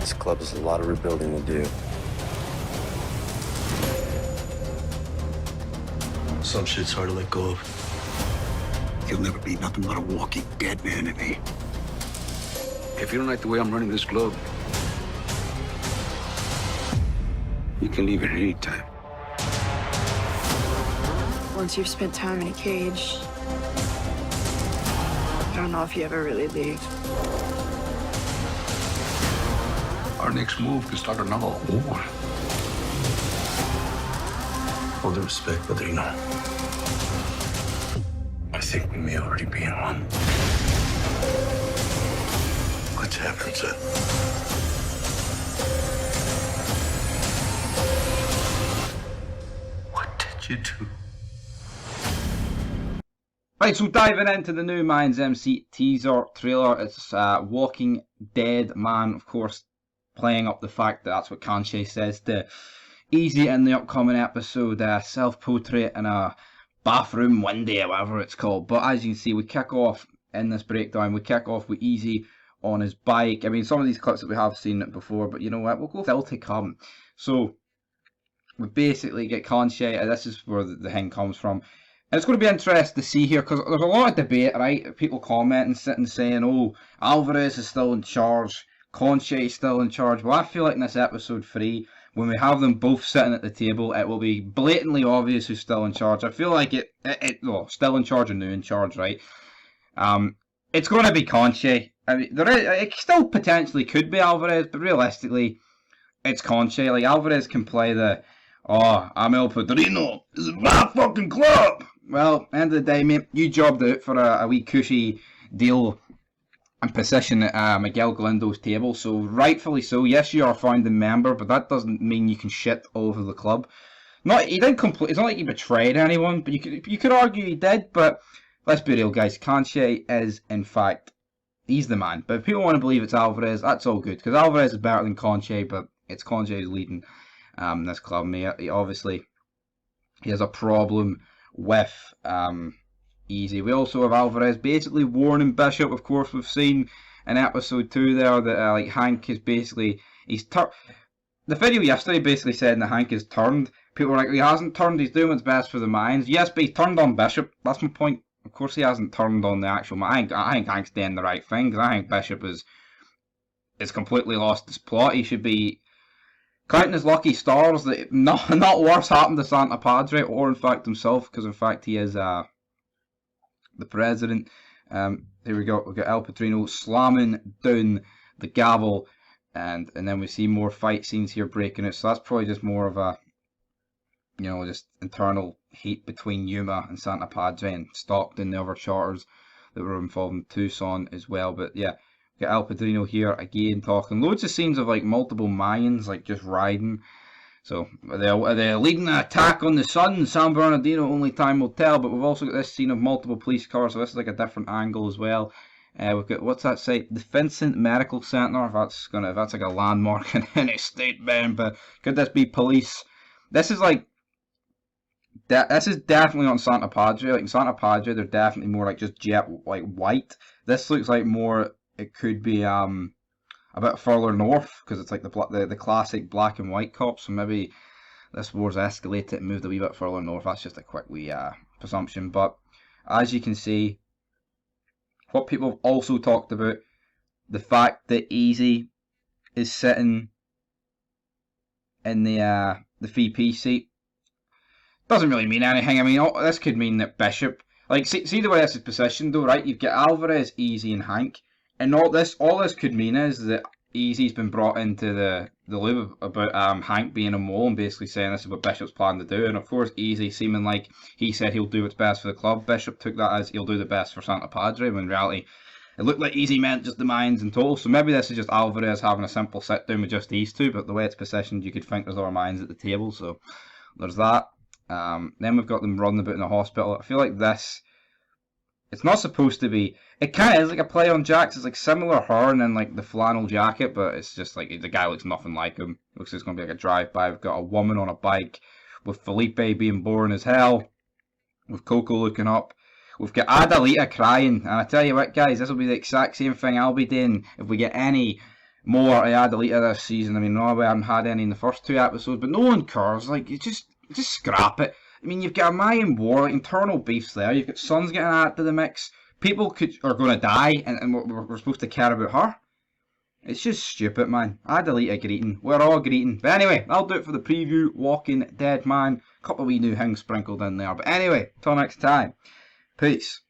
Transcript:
This club has a lot of rebuilding to do. Some shit's hard to let go of. You'll never be nothing but a walking dead man to me. If you don't like the way I'm running this club, you can leave at any time. Once you've spent time in a cage, I don't know if you ever really leave. Our next move could start another war. All due respect, Padrino. I think we may already be in one. What's happened, sir? What did you do? Right, so diving into the new Mayans MC teaser trailer, it's Walking Dead Man, of course, playing up the fact that that's what Kanche says to Easy in the upcoming episode, self-portrait in a bathroom window, or whatever it's called. But as you can see, we kick off in this breakdown, we kick off with Easy on his bike. I mean, some of these clips that we have seen it before, but you know what, we'll go still to come. So, we basically get Kanche, and this is where the thing comes from. And it's going to be interesting to see here, because there's a lot of debate, right? People commenting, sitting saying, oh, Alvarez is still in charge, Conche is still in charge. Well, I feel like in this episode 3, when we have them both sitting at the table, it will be blatantly obvious who's still in charge. I feel like well, still in charge or new in charge, right? It's going to be Conche. I mean, it still potentially could be Alvarez, but realistically, it's Conche. Like, Alvarez can play the, oh, I'm El Padrino, this is my fucking club. Well, end of the day, mate, you jobbed out for a wee cushy deal and position at Miguel Galindo's table, so rightfully so. Yes, you are a founding member, but that doesn't mean you can shit all over the club. He didn't complete. It's not like he betrayed anyone, but you could argue he did. But let's be real, guys. Kanche is, in fact, he's the man. But if people want to believe it's Alvarez, that's all good, because Alvarez is better than Conche, but it's Conche who's leading this club. Obviously, he has a problem with Easy. We also have Alvarez basically warning Bishop. Of course, we've seen in episode 2 there that like Hank is basically the video yesterday basically said that Hank is turned. People were like, he hasn't turned. He's doing what's best for the Mayans. Yes, but he's turned on Bishop. That's my point. Of course, he hasn't turned on the actual. I think Hank's doing the right thing, because I think Bishop is completely lost his plot. He should be counting his lucky stars that not worse happened to Santa Padre or in fact himself, because in fact he is the president. Here we go. We've got El Padrino slamming down the gavel, and then we see more fight scenes here breaking out. So that's probably just more of a, you know, just internal hate between Yuma and Santa Padre and Stockton, the other charters that were involved in Tucson as well. But yeah, we got El Padrino here again talking. Loads of scenes of like multiple Mayans like just riding. So, are they leading the attack on the sun? San Bernardino, only time will tell. But we've also got this scene of multiple police cars, so this is like a different angle as well. We've got, what's that site? The Vincent Medical Center. If that's like a landmark in any state, man. But could this be police? This is like, this is definitely not Santa Padre. Like in Santa Padre, they're definitely more like just jet like white. This looks like more, it could be a bit further north, because it's like the classic black and white cops. So maybe this war's escalated and moved a wee bit further north. That's just a quick wee presumption. But as you can see, what people have also talked about, the fact that Easy is sitting in the VP seat, doesn't really mean anything. I mean, this could mean that Bishop, like, see the way this is positioned though, right? You've got Alvarez, Easy, and Hank. And all this could mean is that Easy's been brought into the loop about Hank being a mole and basically saying this is what Bishop's planning to do. And of course, Easy seeming like he said he'll do what's best for the club. Bishop took that as he'll do the best for Santa Padre, when in reality it looked like Easy meant just the Mayans in total. So maybe this is just Alvarez having a simple sit down with just these two, but the way it's positioned, you could think there's other Mayans at the table. So there's that. Then we've got them running about in the hospital. I feel like this, it's not supposed to be. It kind of is like a play on Jax. It's like similar hair and then like the flannel jacket, but it's just like the guy looks nothing like him. Looks like it's going to be like a drive-by. We've got a woman on a bike with Felipe being boring as hell, with Coco looking up. We've got Adalita crying, and I tell you what, guys, this will be the exact same thing I'll be doing if we get any more of Adelita this season. I mean, no way I haven't had any in the first 2 episodes, but no one cares. Like, you just scrap it. I mean, you've got a Mayan war, like internal beefs there. You've got sons getting added to the mix. People are going to die, and we're supposed to care about her. It's just stupid, man. Adelita greeting. We're all greeting. But anyway, that'll do it for the preview. Walking Dead Man. A couple of wee new things sprinkled in there. But anyway, till next time. Peace.